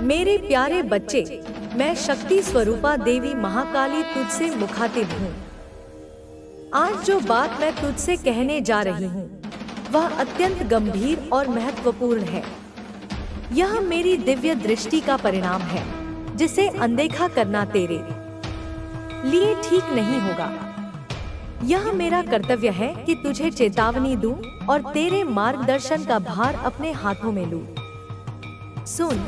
मेरे प्यारे बच्चे, मैं शक्ति स्वरूपा देवी महाकाली तुझसे मुखातिब हूँ। आज जो बात मैं तुझसे कहने जा रही हूँ, वह अत्यंत गंभीर और महत्वपूर्ण है। यह मेरी दिव्य दृष्टि का परिणाम है, जिसे अनदेखा करना तेरे लिए ठीक नहीं होगा। यह मेरा कर्तव्य है कि तुझे चेतावनी दूं और तेरे मार्गदर्शन का भार अपने हाथों में लूं। सुन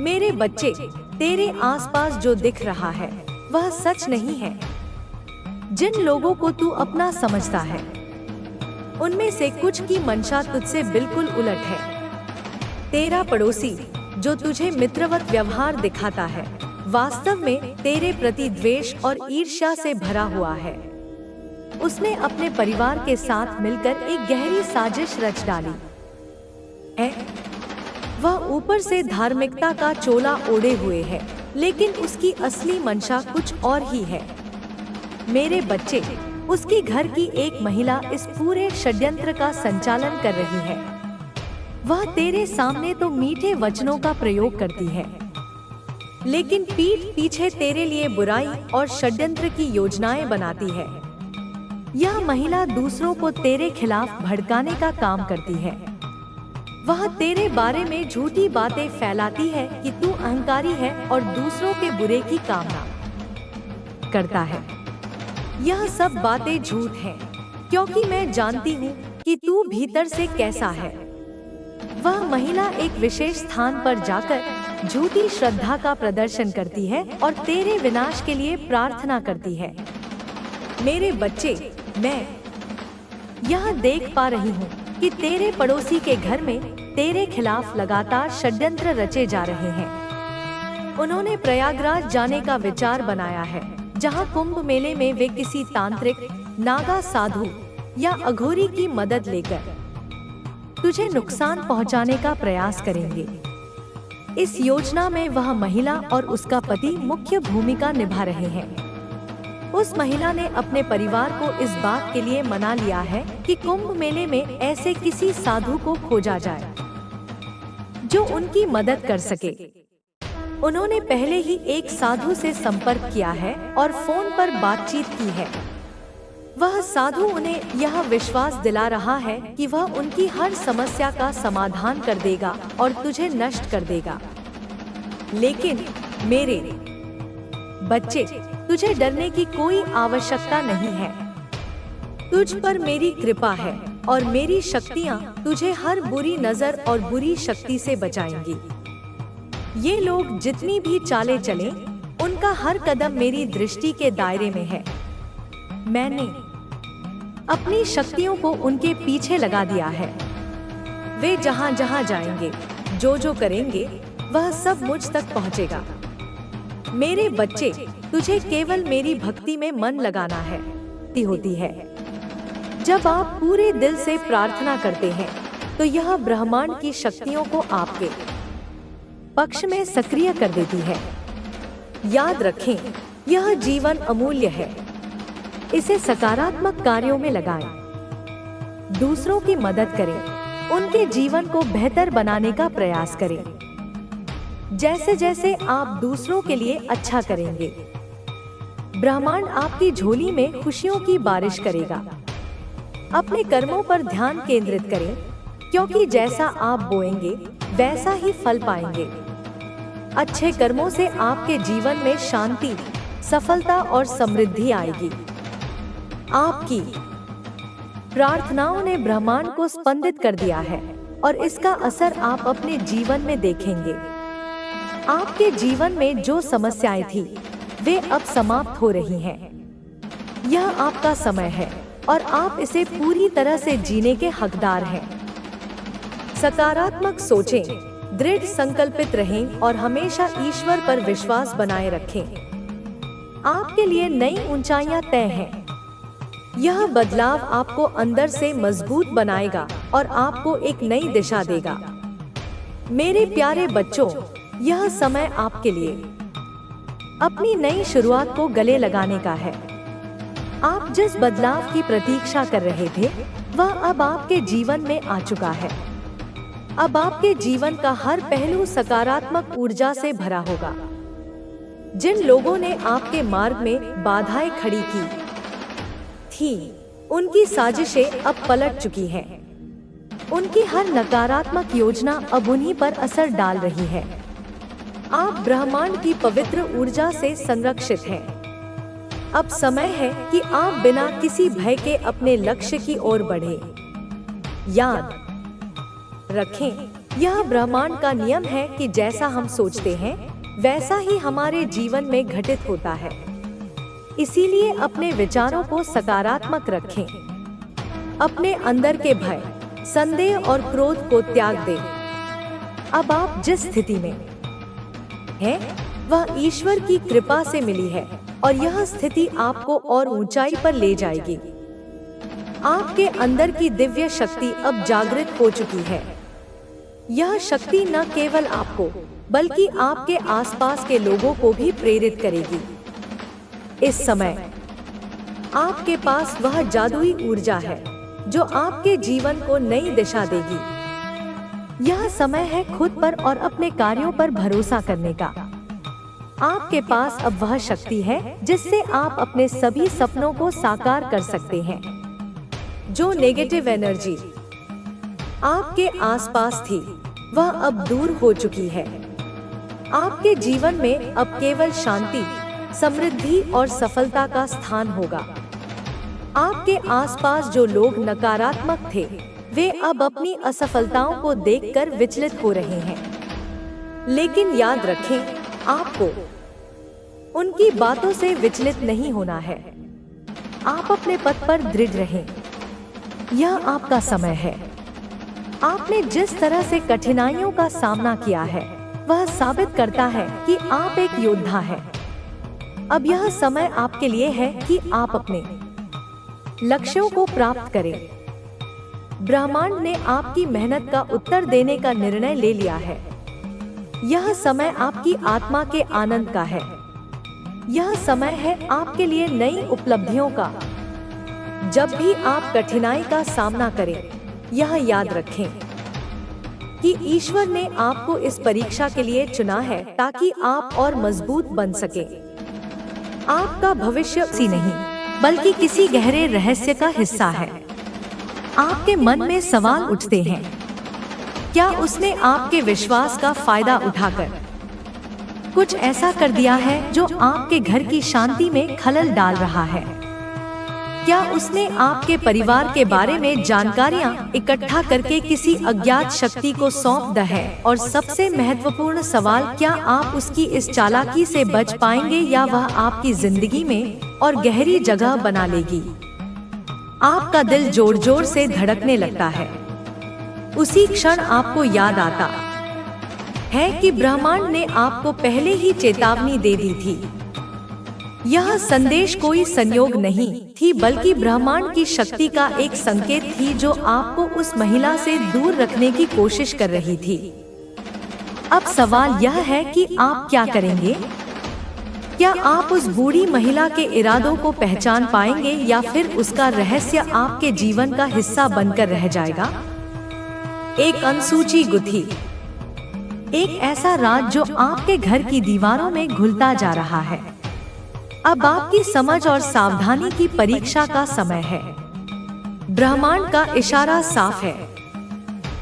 मेरे बच्चे, तेरे आसपास जो दिख रहा है वह सच नहीं है। जिन लोगों को तू अपना समझता है, उनमें से कुछ की मंशा तुझसे बिल्कुल उलट है। तेरा पड़ोसी जो तुझे मित्रवत व्यवहार दिखाता है, वास्तव में तेरे प्रति द्वेष और ईर्ष्या से भरा हुआ है। उसने अपने परिवार के साथ मिलकर एक गहरी साजिश रच डाली है। वह ऊपर से धार्मिकता का चोला ओढ़े हुए है, लेकिन उसकी असली मंशा कुछ और ही है। मेरे बच्चे, उसकी घर की एक महिला इस पूरे षड्यंत्र का संचालन कर रही है। वह तेरे सामने तो मीठे वचनों का प्रयोग करती है, लेकिन पीठ पीछे तेरे लिए बुराई और षड्यंत्र की योजनाएं बनाती है। यह महिला दूसरों को तेरे खिलाफ भड़काने का काम करती है। वह तेरे बारे में झूठी बातें फैलाती है कि तू अहंकारी है और दूसरों के बुरे की कामना करता है। यह सब बातें झूठ हैं, क्योंकि मैं जानती हूँ कि तू भीतर से कैसा है। वह महिला एक विशेष स्थान पर जाकर झूठी श्रद्धा का प्रदर्शन करती है और तेरे विनाश के लिए प्रार्थना करती है। मेरे बच्चे, मैं यह देख पा रही हूँ कि तेरे पड़ोसी के घर में तेरे खिलाफ लगातार षड्यंत्र रचे जा रहे हैं। उन्होंने प्रयागराज जाने का विचार बनाया है, जहाँ कुंभ मेले में वे किसी तांत्रिक, नागा साधु या अघोरी की मदद लेकर तुझे नुकसान पहुँचाने का प्रयास करेंगे। इस योजना में वह महिला और उसका पति मुख्य भूमिका निभा रहे हैं। उस महिला ने अपने परिवार को इस बात के लिए मना लिया है कि कुंभ मेले में ऐसे किसी साधु को खोजा जाए जो उनकी मदद कर सके। उन्होंने पहले ही एक साधु से संपर्क किया है और फोन पर बातचीत की है। वह साधु उन्हें यह विश्वास दिला रहा है कि वह उनकी हर समस्या का समाधान कर देगा और तुझे नष्ट कर देगा। लेकिन मेरे बच्चे, तुझे डरने की कोई आवश्यकता नहीं है। तुझ पर मेरी कृपा है और मेरी शक्तियाँ तुझे हर बुरी नजर और बुरी शक्ति से बचाएंगी। ये लोग जितनी भी चालें चलें, उनका हर कदम मेरी दृष्टि के दायरे में है। मैंने अपनी शक्तियों को उनके पीछे लगा दिया है। वे जहाँ जहाँ जाएंगे, जो जो करेंगे, वह सब मुझ तक पहुँचेगा। मेरे बच्चे, तुझे केवल मेरी भक्ति में मन लगाना है। होती है जब आप पूरे दिल से प्रार्थना करते हैं, तो यह ब्रह्मांड की शक्तियों को आपके पक्ष में सक्रिय कर देती है। याद रखें, यह जीवन अमूल्य है। इसे सकारात्मक कार्यों में लगाएं। दूसरों की मदद करें, उनके जीवन को बेहतर बनाने का प्रयास करें। जैसे जैसे आप दूसरों के लिए अच्छा करेंगे, ब्रह्मांड आपकी झोली में खुशियों की बारिश करेगा। अपने कर्मों पर ध्यान केंद्रित करें, क्योंकि जैसा आप बोएंगे वैसा ही फल पाएंगे। अच्छे कर्मों से आपके जीवन में शांति, सफलता और समृद्धि आएगी। आपकी प्रार्थनाओं ने ब्रह्मांड को स्पंदित कर दिया है और इसका असर आप अपने जीवन में देखेंगे। आपके जीवन में जो समस्याएं थी, वे अब समाप्त हो रही हैं। यह आपका समय है और आप इसे पूरी तरह से जीने के हकदार हैं। सकारात्मक सोचें, दृढ़ संकल्पित रहें और हमेशा ईश्वर पर विश्वास बनाए रखें। आपके लिए नई ऊंचाइयां तय हैं। यह बदलाव आपको अंदर से मजबूत बनाएगा और आपको एक नई दिशा देगा। मेरे प्यारे बच्चों, यह समय आपके लिए अपनी नई शुरुआत को गले लगाने का है। आप जिस बदलाव की प्रतीक्षा कर रहे थे, वह अब आपके जीवन में आ चुका है। अब आपके जीवन का हर पहलू सकारात्मक ऊर्जा से भरा होगा। जिन लोगों ने आपके मार्ग में बाधाएं खड़ी की थी, उनकी साजिशें अब पलट चुकी हैं। उनकी हर नकारात्मक योजना अब उन्हीं पर असर डाल रही है। आप ब्रह्मांड की पवित्र ऊर्जा से संरक्षित हैं। अब समय है कि आप बिना किसी भय के अपने लक्ष्य की ओर बढ़ें। याद रखें, यह ब्रह्मांड का नियम है कि जैसा हम सोचते हैं वैसा ही हमारे जीवन में घटित होता है। इसीलिए अपने विचारों को सकारात्मक रखें। अपने अंदर के भय, संदेह और क्रोध को त्याग दें। अब आप जिस स्थिति में हैं, वह ईश्वर की कृपा से मिली है और यह स्थिति आपको और ऊंचाई पर ले जाएगी। आपके अंदर की दिव्य शक्ति अब जागृत हो चुकी है। यह शक्ति न केवल आपको बल्कि आपके आसपास के लोगों को भी प्रेरित करेगी। इस समय आपके पास वह जादुई ऊर्जा है जो आपके जीवन को नई दिशा देगी। यह समय है खुद पर और अपने कार्यों पर भरोसा करने का। आपके पास अब वह शक्ति है जिससे आप अपने सभी सपनों को साकार कर सकते हैं। जो नेगेटिव एनर्जी आपके आसपास थी, वह अब दूर हो चुकी है। आपके जीवन में अब केवल शांति, समृद्धि और सफलता का स्थान होगा। आपके आसपास जो लोग नकारात्मक थे, वे अब अपनी असफलताओं को देखकर विचलित हो रहे हैं। लेकिन याद रखें, आपको उनकी बातों से विचलित नहीं होना है। आप अपने पथ पर दृढ़ रहें। यह आपका समय है। आपने जिस तरह से कठिनाइयों का सामना किया है, वह साबित करता है कि आप एक योद्धा हैं। अब यह समय आपके लिए है कि आप अपने लक्ष्यों को प्राप्त करें। ब्रह्मांड ने आपकी मेहनत का उत्तर देने का निर्णय ले लिया है। यह समय आपकी आत्मा के आनंद का है। यह समय है आपके लिए नई उपलब्धियों का। जब भी आप कठिनाई का सामना करें, यह याद रखें कि ईश्वर ने आपको इस परीक्षा के लिए चुना है ताकि आप और मजबूत बन सके। आपका भविष्य किसी नहीं बल्कि किसी गहरे रहस्य का हिस्सा है। आपके मन में सवाल उठते हैं, क्या उसने आपके विश्वास का फायदा उठाकर कुछ ऐसा कर दिया है जो आपके घर की शांति में खलल डाल रहा है? क्या उसने आपके परिवार के बारे में जानकारियां इकट्ठा करके किसी अज्ञात शक्ति को सौंप दी है? और सबसे महत्वपूर्ण सवाल, क्या आप उसकी इस चालाकी से बच पाएंगे या वह आपकी जिंदगी में और गहरी जगह बना लेगी? आपका दिल जोर जोर से धड़कने लगता है। उसी क्षण आपको याद आता है कि ब्रह्मांड ने आपको पहले ही चेतावनी दे दी थी। यह संदेश कोई संयोग नहीं थी बल्कि ब्रह्मांड की शक्ति का एक संकेत थी जो आपको उस महिला से दूर रखने की कोशिश कर रही थी। अब सवाल यह है कि आप क्या करेंगे? क्या आप उस बूढ़ी महिला के इरादों को पहचान पाएंगे या फिर उसका रहस्य आपके जीवन का हिस्सा बनकर रह जाएगा? एक अनसूची गुत्थी, एक ऐसा राज जो आपके घर की दीवारों में घुलता जा रहा है। अब आपकी समझ और सावधानी की परीक्षा का समय है। ब्रह्मांड का इशारा साफ है।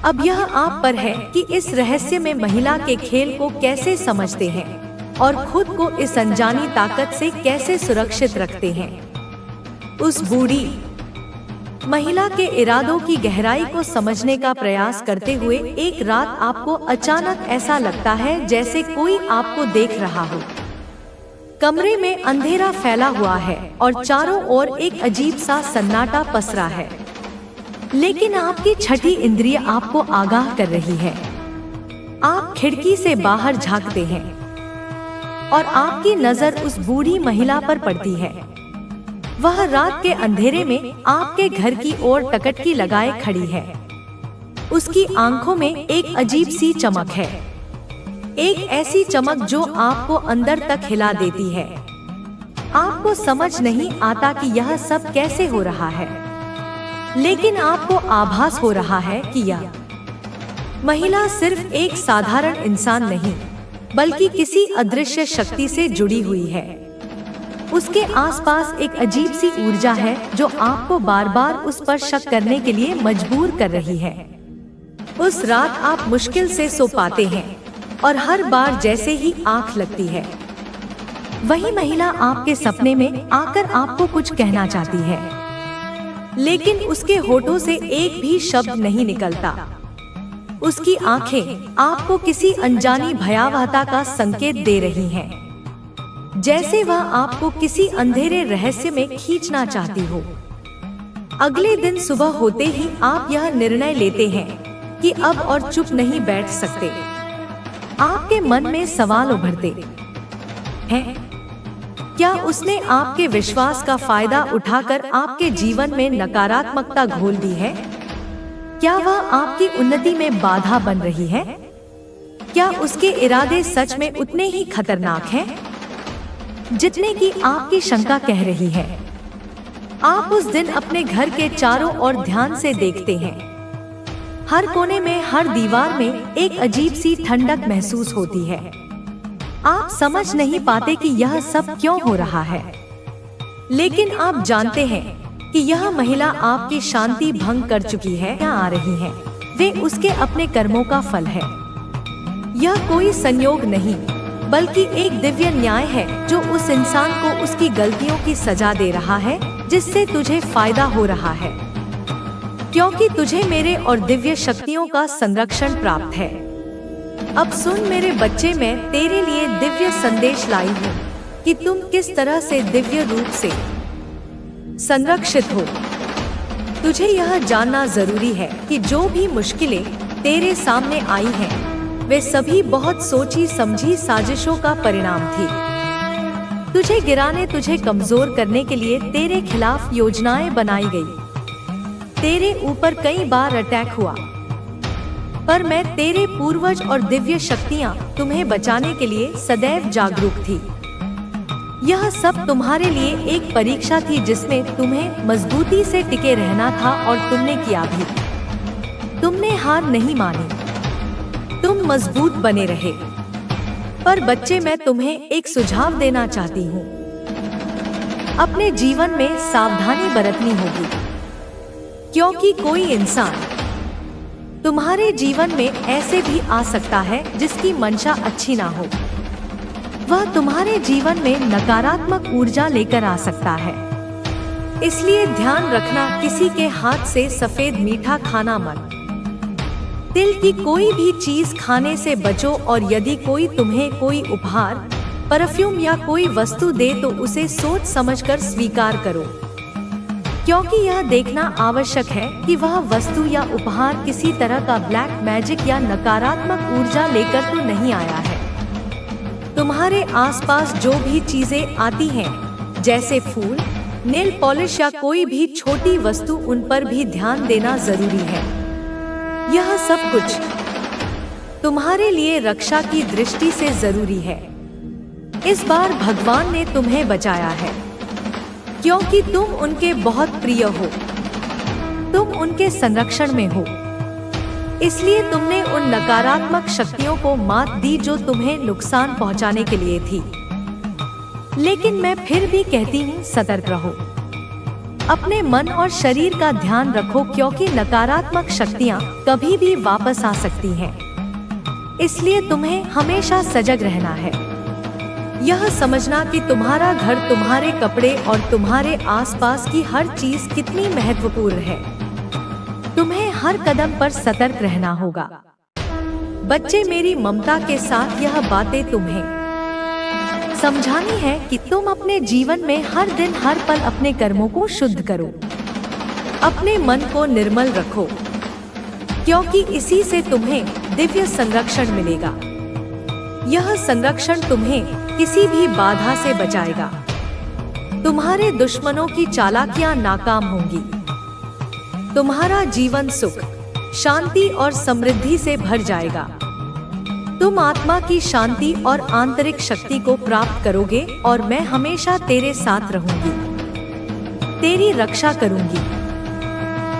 अब यह आप पर है कि इस रहस्य में महिला के खेल को कैसे समझते हैं और खुद को इस अनजानी ताकत से कैसे सुरक्षित रखते हैं। उस बूढ़ी महिला के इरादों की गहराई को समझने का प्रयास करते हुए एक रात आपको अचानक ऐसा लगता है जैसे कोई आपको देख रहा हो। कमरे में अंधेरा फैला हुआ है और चारों ओर एक अजीब सा सन्नाटा पसरा है, लेकिन आपकी छठी इंद्रिय आपको आगाह कर रही है। आप खिड़की से बाहर झांकते हैं और आपकी नजर उस बूढ़ी महिला पर पड़ती है। वह रात के अंधेरे में आपके घर की ओर टकटकी लगाए खड़ी है। उसकी आंखों में एक अजीब सी चमक है, एक ऐसी चमक जो आपको अंदर तक हिला देती है। आपको समझ नहीं आता कि यह सब कैसे हो रहा है, लेकिन आपको आभास हो रहा है कि यह महिला सिर्फ एक साधारण इंसान नहीं, बल्कि किसी अदृश्य शक्ति से जुड़ी हुई है। उसके आसपास एक अजीब सी ऊर्जा है जो आपको बार बार उस पर शक करने के लिए मजबूर कर रही है। उस रात आप मुश्किल से सो पाते हैं और हर बार जैसे ही आंख लगती है, वही महिला आपके सपने में आकर आपको कुछ कहना चाहती है, लेकिन उसके होठों से एक भी शब्द नहीं निकलता। उसकी आंखें आपको किसी अनजानी भयावहता का संकेत दे रही हैं, जैसे वह आपको किसी अंधेरे रहस्य में खींचना चाहती हो। अगले दिन सुबह होते ही आप यह निर्णय लेते हैं कि अब और चुप नहीं बैठ सकते। आपके मन में सवाल उभरते हैं, क्या उसने आपके विश्वास का फायदा उठाकर आपके जीवन में नकारात्मकता घोल दी है? क्या वह आपकी उन्नति में बाधा बन रही है? क्या उसके इरादे सच में उतने ही खतरनाक हैं, जितने की आपकी शंका कह रही है? आप उस दिन अपने घर के चारों ओर ध्यान से देखते हैं। हर कोने में, हर दीवार में एक अजीब सी ठंडक महसूस होती है। आप समझ नहीं पाते कि यह सब क्यों हो रहा है, लेकिन आप जानते हैं कि यह महिला आपकी शांति भंग कर चुकी है या आ रही है। वे उसके अपने कर्मों का फल है। यह कोई संयोग नहीं, बल्कि एक दिव्य न्याय है जो उस इंसान को उसकी गलतियों की सजा दे रहा है जिससे तुझे फायदा हो रहा है, क्योंकि तुझे मेरे और दिव्य शक्तियों का संरक्षण प्राप्त है। अब सुन मेरे बच्चे, मैं तेरे लिए दिव्य संदेश लाई हूँ कि तुम किस तरह से दिव्य रूप से संरक्षित हो। तुझे यह जानना जरूरी है कि जो भी मुश्किलें तेरे सामने आई हैं, वे सभी बहुत सोची समझी साजिशों का परिणाम थी। तुझे गिराने, तुझे कमजोर करने के लिए तेरे खिलाफ योजनाएं बनाई गई। तेरे ऊपर कई बार अटैक हुआ, पर मैं तेरे पूर्वज और दिव्य शक्तियां तुम्हें बचाने के लिए सदैव जागरूक थी। यह सब तुम्हारे लिए एक परीक्षा थी जिसमें तुम्हें मजबूती से टिके रहना था, और तुमने किया भी। तुमने हार नहीं मानी, तुम मजबूत बने रहे। पर बच्चे, मैं तुम्हें एक सुझाव देना चाहती हूँ। अपने जीवन में सावधानी बरतनी होगी, क्योंकि कोई इंसान तुम्हारे जीवन में ऐसे भी आ सकता है जिसकी मंशा अच्छी ना हो। वह तुम्हारे जीवन में नकारात्मक ऊर्जा लेकर आ सकता है। इसलिए ध्यान रखना, किसी के हाथ से सफेद मीठा खाना मत। तिल की कोई भी चीज खाने से बचो, और यदि कोई तुम्हें कोई उपहार, परफ्यूम या कोई वस्तु दे तो उसे सोच समझकर स्वीकार करो, क्योंकि यह देखना आवश्यक है कि वह वस्तु या उपहार किसी तरह का ब्लैक मैजिक या नकारात्मक ऊर्जा लेकर तो नहीं आया है। तुम्हारे आसपास जो भी चीजें आती हैं, जैसे फूल, नेल पॉलिश या कोई भी छोटी वस्तु, उन पर भी ध्यान देना जरूरी है। यह सब कुछ तुम्हारे लिए रक्षा की दृष्टि से जरूरी है। इस बार भगवान ने तुम्हें बचाया है, क्योंकि तुम उनके बहुत प्रिय हो। तुम उनके संरक्षण में हो, इसलिए तुमने उन नकारात्मक शक्तियों को मात दी जो तुम्हें नुकसान पहुंचाने के लिए थी। लेकिन मैं फिर भी कहती हूँ, सतर्क रहो। अपने मन और शरीर का ध्यान रखो, क्योंकि नकारात्मक शक्तियाँ कभी भी वापस आ सकती हैं। इसलिए तुम्हें हमेशा सजग रहना है। यह समझना कि तुम्हारा घर, तुम्हारे कपड़े और तुम्हारे आसपास की हर चीज कितनी महत्वपूर्ण है। तुम्हें हर कदम पर सतर्क रहना होगा। बच्चे, मेरी ममता के साथ यह बातें तुम्हें समझानी है कि तुम अपने जीवन में हर दिन, हर पल अपने कर्मों को शुद्ध करो। अपने मन को निर्मल रखो, क्योंकि इसी से तुम्हें दिव्य संरक्षण मिलेगा। यह संरक्षण तुम्हें किसी भी बाधा से बचाएगा। तुम्हारे दुश्मनों की चालाकियां नाकाम होंगी। तुम्हारा जीवन सुख, शांति और समृद्धि से भर जाएगा। तुम आत्मा की शांति और आंतरिक शक्ति को प्राप्त करोगे, और मैं हमेशा तेरे साथ रहूंगी, तेरी रक्षा करूंगी,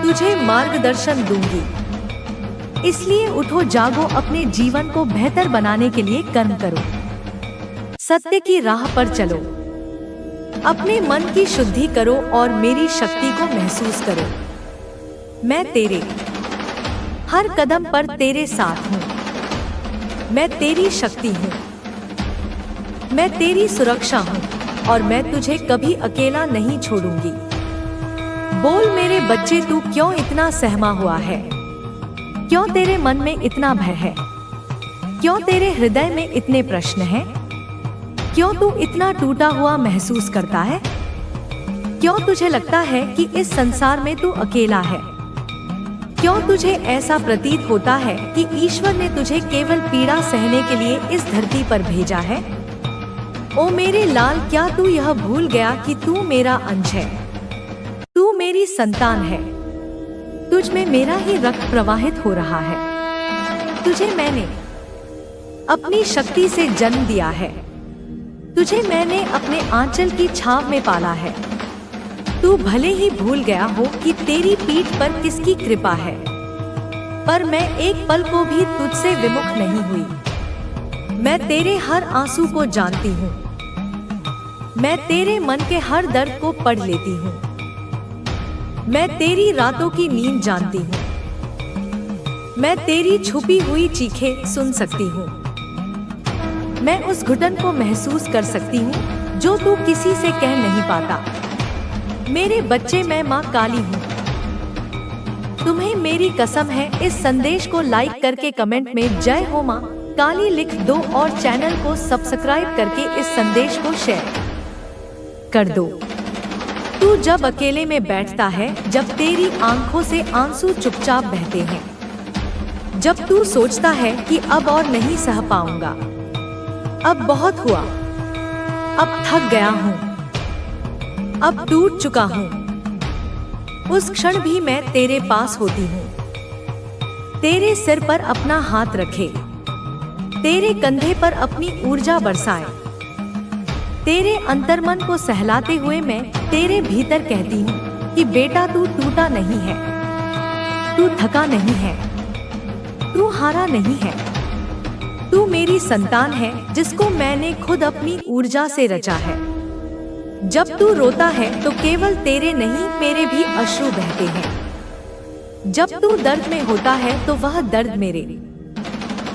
तुझे मार्गदर्शन दूंगी। इसलिए उठो जागो, अपने जीवन को बेहतर बनाने के लिए कर्म करो, सत्य की राह पर चलो, अपने मन की शुद्धि करो और मेरी शक्ति को महसूस करो। मैं तेरे हर कदम पर तेरे साथ हूँ। मैं तेरी शक्ति हूँ, मैं तेरी सुरक्षा हूँ और मैं तुझे कभी अकेला नहीं छोड़ूंगी। बोल मेरे बच्चे, तू क्यों इतना सहमा हुआ है? क्यों तेरे मन में इतना भय है? क्यों तेरे हृदय में इतने प्रश्न हैं? क्यों तू इतना टूटा हुआ महसूस करता है? क्यों तुझे लगता है कि इस संसार में तू अकेला है? क्यों तुझे ऐसा प्रतीत होता है कि ईश्वर ने तुझे केवल पीड़ा सहने के लिए इस धरती पर भेजा है? ओ मेरे लाल, क्या तू यह भूल गया कि तू मेरा अंश है? तू मेरी संतान है। तुझ में मेरा ही रक्त प्रवाहित हो रहा है। तुझे मैंने अपनी शक्ति से जन्म दिया है। तुझे मैंने अपने आंचल की छाव में पाला है। तू भले ही भूल गया हो कि तेरी पीठ पर किसकी कृपा है, पर मैं एक पल को भी तुझसे विमुख नहीं हुई। मैं तेरे हर आंसू को जानती हूँ। मैं तेरे मन के हर दर्द को पढ़ लेती हूँ। मैं तेरी रातों की नींद जानती हूँ। मैं तेरी छुपी हुई चीखें सुन सकती हूँ। मैं उस घुटन को महसूस कर सकती हूँ जो तू किसी से कह नहीं पाता। मेरे बच्चे, मैं माँ काली हूँ। तुम्हें मेरी कसम है, इस संदेश को लाइक करके कमेंट में जय हो माँ काली लिख दो और चैनल को सब्सक्राइब करके इस संदेश को शेयर कर दो। तू जब अकेले में बैठता है, जब तेरी आंखों से आंसू चुपचाप बहते हैं, जब तू सोचता है कि अब और नहीं सह पाऊंगा, अब बहुत हुआ, अब थक गया हूँ, अब टूट चुका हूँ, उस क्षण भी मैं तेरे पास होती हूँ। तेरे सिर पर अपना हाथ रखे, तेरे कंधे पर अपनी ऊर्जा बरसाए, तेरे अंतर्मन को सहलाते हुए मैं तेरे भीतर कहती हूँ कि बेटा, तू टूटा नहीं है, तू थका नहीं है, तू हारा नहीं है। तू मेरी संतान है जिसको मैंने खुद अपनी ऊर्जा से रचा है। जब तू रोता है तो केवल तेरे नहीं, मेरे भी अश्रु बहते हैं। जब तू दर्द में होता है तो वह दर्द मेरे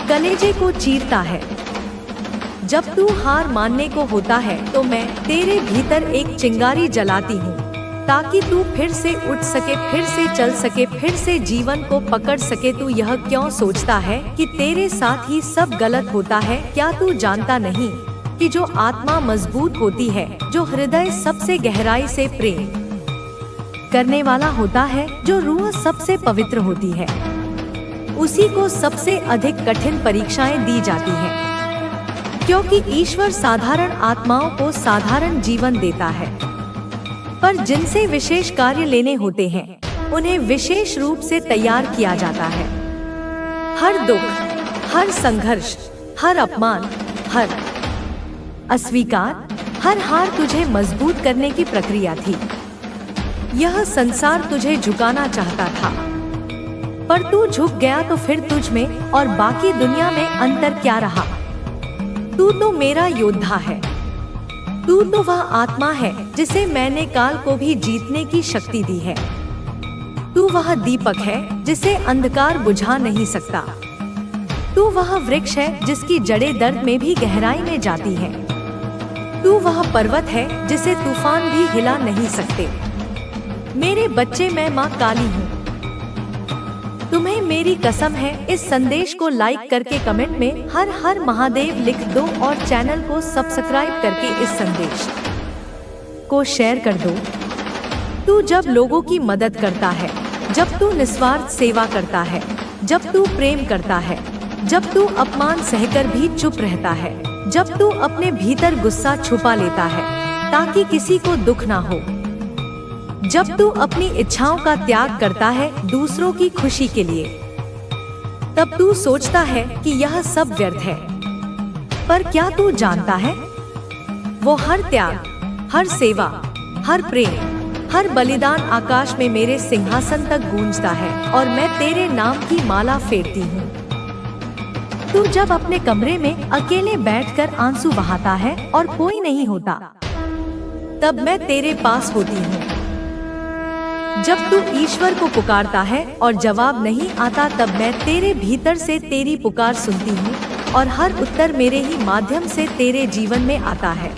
कलेजे को चीरता है। जब तू हार मानने को होता है तो मैं तेरे भीतर एक चिंगारी जलाती हूँ ताकि तू फिर से उठ सके, फिर से चल सके, फिर से जीवन को पकड़ सके। तू यह क्यों सोचता है कि तेरे साथ ही सब गलत होता है? क्या तू जानता नहीं कि जो आत्मा मजबूत होती है, जो हृदय सबसे गहराई से प्रेम करने वाला होता है, जो रूह सबसे पवित्र होती है, उसी को सबसे अधिक कठिन परीक्षाएं दी जाती हैं। क्योंकि ईश्वर साधारण आत्माओं को साधारण जीवन देता है, पर जिनसे विशेष कार्य लेने होते हैं उन्हें विशेष रूप से तैयार किया जाता है। हर दुख, हर संघर्ष, हर अपमान, हर अस्वीकार, हर हार तुझे मजबूत करने की प्रक्रिया थी। यह संसार तुझे झुकाना चाहता था, पर तू झुक गया तो फिर तुझ में और बाकी दुनिया में अंतर क्या रहा? तू तो मेरा योद्धा है। तू तो वह आत्मा है जिसे मैंने काल को भी जीतने की शक्ति दी है। तू वह दीपक है जिसे अंधकार बुझा नहीं सकता। तू वह वृक्ष है जिसकी जड़ें दर्द में भी गहराई में जाती हैं। तू वह पर्वत है जिसे तूफान भी हिला नहीं सकते। मेरे बच्चे, मैं माँ काली हूँ। तुम्हें मेरी कसम है, इस संदेश को लाइक करके कमेंट में हर हर महादेव लिख दो और चैनल को सब्सक्राइब करके इस संदेश को शेयर कर दो। तू जब लोगों की मदद करता है, जब तू निस्वार्थ सेवा करता है, जब तू प्रेम करता है, जब तू अपमान सहकर भी चुप रहता है, जब तू अपने भीतर गुस्सा छुपा लेता है ताकि किसी को दुख ना हो, जब तू अपनी इच्छाओं का त्याग करता है दूसरों की खुशी के लिए, तब तू सोचता है कि यह सब व्यर्थ है। पर क्या तू जानता है, वो हर त्याग, हर सेवा, हर प्रेम, हर बलिदान आकाश में मेरे सिंहासन तक गूंजता है और मैं तेरे नाम की माला फेरती हूँ। तू जब अपने कमरे में अकेले बैठकर आंसू बहाता है और कोई नहीं होता, तब मैं तेरे पास होती हूँ। जब तू ईश्वर को पुकारता है और जवाब नहीं आता, तब मैं तेरे भीतर से तेरी पुकार सुनती हूँ और हर उत्तर मेरे ही माध्यम से तेरे जीवन में आता है।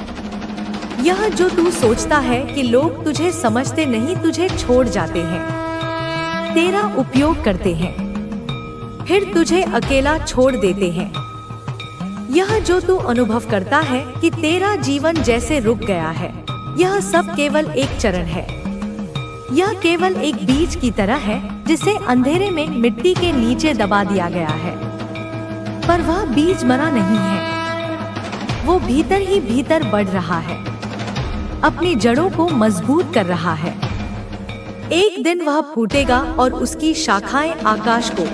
यह जो तू सोचता है कि लोग तुझे समझते नहीं, तुझे छोड़ जाते हैं, तेरा उपयोग करते हैं, फिर तुझे अकेला छोड़ देते हैं। यह जो तू अनुभव करता है कि तेरा जीवन जैसे रुक गया है, यह सब केवल एक चरण है। यह केवल एक बीज की तरह है जिसे अंधेरे में मिट्टी के नीचे दबा दिया गया है, पर वह बीज मरा नहीं है। वो भीतर ही भीतर बढ़ रहा है, अपनी जड़ों को मजबूत कर रहा है। एक दिन वह फूटेगा और उसकी शाखाएं आकाश को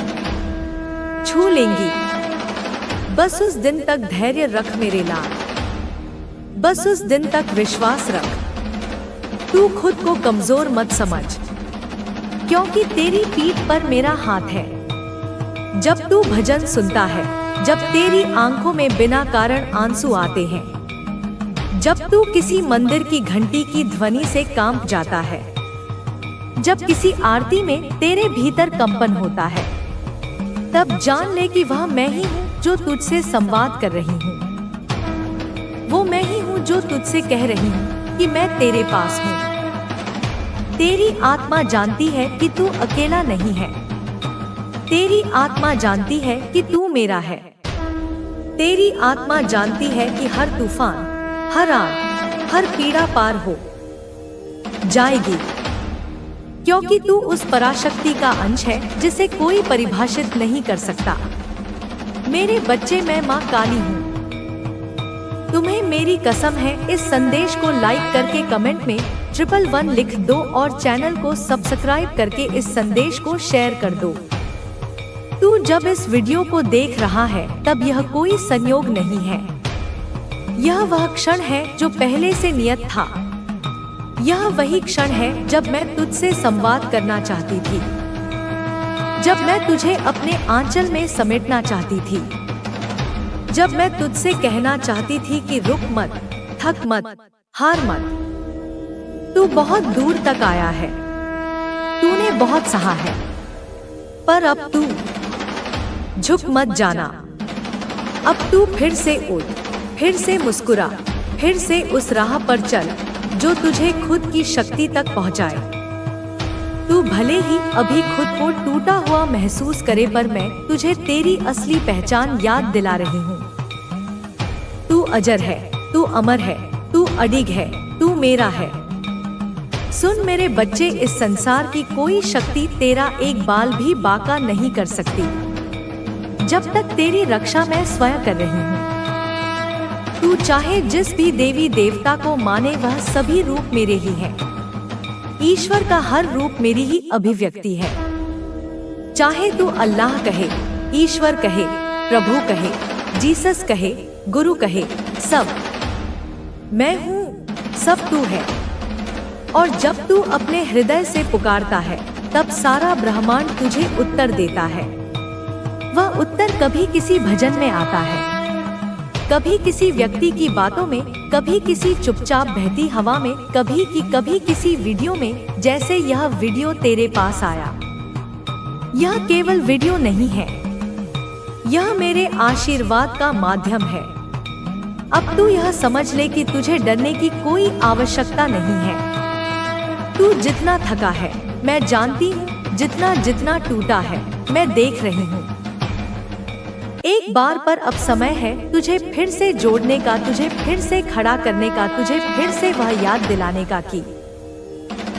छू लेंगी। बस उस दिन तक धैर्य रख मेरे लाल, बस उस दिन तक विश्वास रख। तू खुद को कमजोर मत समझ, क्योंकि तेरी पीठ पर मेरा हाथ है। जब तू भजन सुनता है, जब तेरी आंखों में बिना कारण आंसू आते हैं, जब तू किसी मंदिर की घंटी की ध्वनि से कांप जाता है, जब किसी आरती में तेरे भीतर कंपन होता है, तब जान ले कि वह मैं ही हूँ जो तुझसे संवाद कर रही हूँ। वो मैं ही हूँ जो तुझसे कह रही हूँ कि मैं तेरे पास हूँ। तेरी आत्मा जानती है कि तू अकेला नहीं है। तेरी आत्मा जानती है कि तू मेरा है। तेरी आत्मा जानती है कि हर तूफान, हर आग, हर पीड़ा पार हो जाएगी, क्योंकि तू उस पराशक्ति का अंश है जिसे कोई परिभाषित नहीं कर सकता। मेरे बच्चे, मैं माँ काली हूँ। तुम्हें मेरी कसम है, इस संदेश को लाइक करके कमेंट में 111 लिख दो और चैनल को सब्सक्राइब करके इस संदेश को शेयर कर दो। तू जब इस वीडियो को देख रहा है, तब यह कोई संयोग नहीं है। यह वह क्षण है जो पहले से नियत था। यह वही क्षण है जब मैं तुझसे संवाद करना चाहती थी, जब मैं तुझे अपने आंचल में समेटना चाहती थी, जब मैं तुझसे कहना चाहती थी कि रुक मत, थक मत, हार मत। तू बहुत दूर तक आया है, तूने बहुत सहा है, पर अब तू झुक मत जाना। अब तू फिर से उठ, फिर से मुस्कुरा, फिर से उस राह पर चल जो तुझे खुद की शक्ति तक पहुंचाए। तू भले ही अभी खुद को टूटा हुआ महसूस करे, पर मैं तुझे तेरी असली पहचान याद दिला रही हूँ। तू अजर है, तू अमर है, तू अडिग है, तू मेरा है। सुन मेरे बच्चे, इस संसार की कोई शक्ति तेरा एक बाल भी बांका नहीं कर सकती, जब तक तेरी रक्षा मैं स्वयं कर रही हूँ। तू चाहे जिस भी देवी देवता को माने, वह सभी रूप मेरे ही हैं। ईश्वर का हर रूप मेरी ही अभिव्यक्ति है। चाहे तू अल्लाह कहे, ईश्वर कहे, प्रभु कहे, जीसस कहे, गुरु कहे, सब मैं हूँ, सब तू है। और जब तू अपने हृदय से पुकारता है, तब सारा ब्रह्मांड तुझे उत्तर देता है। वह उत्तर कभी किसी भजन में आता है, कभी किसी व्यक्ति की बातों में, कभी किसी चुपचाप बहती हवा में, कभी किसी वीडियो में, जैसे यह वीडियो तेरे पास आया। यह केवल वीडियो नहीं है, यह मेरे आशीर्वाद का माध्यम है। अब तू यह समझ ले कि तुझे डरने की कोई आवश्यकता नहीं है। तू जितना थका है, मैं जानती हूँ, जितना टूटा है, मैं देख रही हूँ। एक बार पर अब समय है तुझे फिर से जोड़ने का, तुझे फिर से खड़ा करने का, तुझे फिर से वह याद दिलाने का कि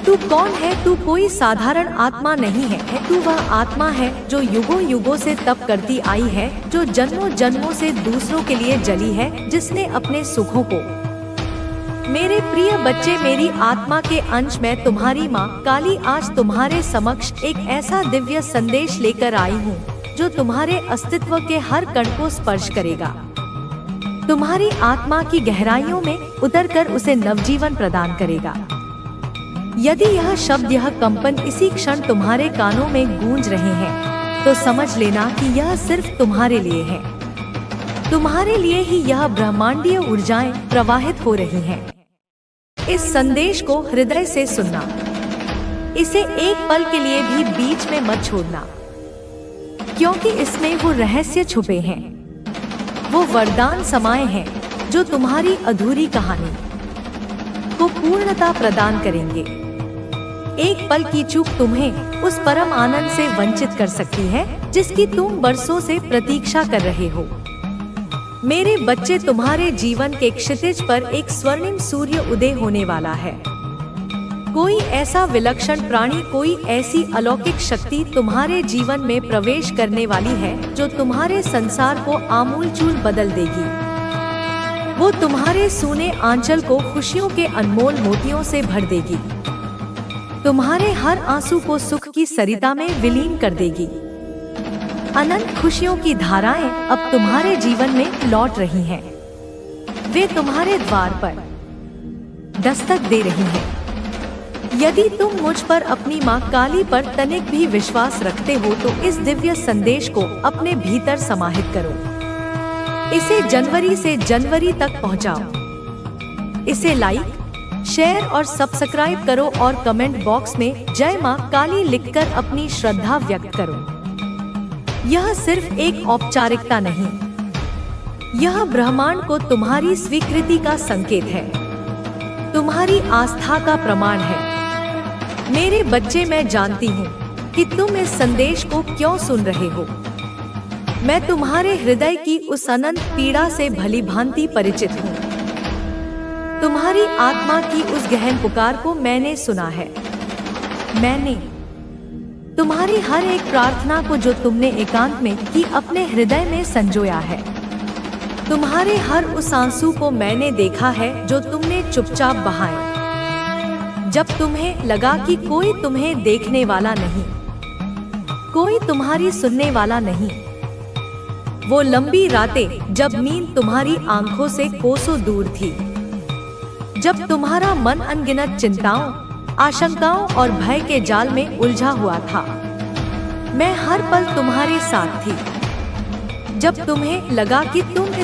तू कौन है। तू कोई साधारण आत्मा नहीं है, तू वह आत्मा है जो युगों युगों से तप करती आई है, जो जन्मों जन्मों से दूसरों के लिए जली है, जिसने अपने सुखों को। मेरे प्रिय बच्चे, मेरी आत्मा के अंश में तुम्हारी माँ काली आज तुम्हारे समक्ष एक ऐसा दिव्य संदेश लेकर आई हूँ जो तुम्हारे अस्तित्व के हर कण को स्पर्श करेगा, तुम्हारी आत्मा की गहराइयों में उतरकर उसे नवजीवन प्रदान करेगा। यदि यह शब्द, यह कंपन इसी क्षण तुम्हारे कानों में गूंज रहे हैं, तो समझ लेना कि यह सिर्फ तुम्हारे लिए है। तुम्हारे लिए ही यह ब्रह्मांडीय ऊर्जाएं प्रवाहित हो रही हैं। इस संदेश को हृदय से सुनना, इसे एक पल के लिए भी बीच में मत छोड़ना, क्योंकि इसमें वो रहस्य छुपे हैं, वो वरदान समाये हैं जो तुम्हारी अधूरी कहानी को पूर्णता प्रदान करेंगे। एक पल की चूक तुम्हें उस परम आनंद से वंचित कर सकती है जिसकी तुम बरसों से प्रतीक्षा कर रहे हो। मेरे बच्चे, तुम्हारे जीवन के क्षितिज पर एक स्वर्णिम सूर्य उदय होने वाला है। कोई ऐसा विलक्षण प्राणी, कोई ऐसी अलौकिक शक्ति तुम्हारे जीवन में प्रवेश करने वाली है जो तुम्हारे संसार को आमूलचूल बदल देगी। वो तुम्हारे सूने आंचल को खुशियों के अनमोल मोतियों से भर देगी, तुम्हारे हर आंसू को सुख की सरिता में विलीन कर देगी। अनंत खुशियों की धाराएं अब तुम्हारे जीवन में लौट रही हैं। वे तुम्हारे द्वार पर दस्तक दे रही हैं। यदि तुम मुझ पर, अपनी माँ काली पर तनिक भी विश्वास रखते हो तो इस दिव्य संदेश को अपने भीतर समाहित करो। इसे जनवरी से जनवरी तक पहुँचाओ। इसे लाइक, शेयर और सब्सक्राइब करो और कमेंट बॉक्स में जय माँ काली लिखकर अपनी श्रद्धा व्यक्त करो। यह सिर्फ एक औपचारिकता नहीं, यह ब्रह्मांड को तुम्हारी स्वीकृति का संकेत है, तुम्हारी आस्था का प्रमाण है। मेरे बच्चे, मैं जानती हूँ कि तुम इस संदेश को क्यों सुन रहे हो। मैं तुम्हारे हृदय की उस अनंत पीड़ा से भली भांति परिचित हूँ। तुम्हारी आत्मा की उस गहन पुकार को मैंने सुना है। मैंने तुम्हारी हर एक प्रार्थना को जो तुमने एकांत में की अपने हृदय में संजोया है। तुम्हारे हर उस आंसू को मैंने देखा है जो तुमने चुपचाप बहाए जब तुम्हें लगा कि कोई तुम्हें देखने वाला नहीं, कोई तुम्हारी सुनने वाला नहीं। वो लंबी रातें जब नींद तुम्हारी आंखों से कोसों दूर थी, जब तुम्हारा मन अनगिनत चिंताओं, आशंकाओं और भय के जाल में उलझा हुआ था। मैं हर पल तुम्हारे साथ थी। जब तुम्हें लगा कि तुम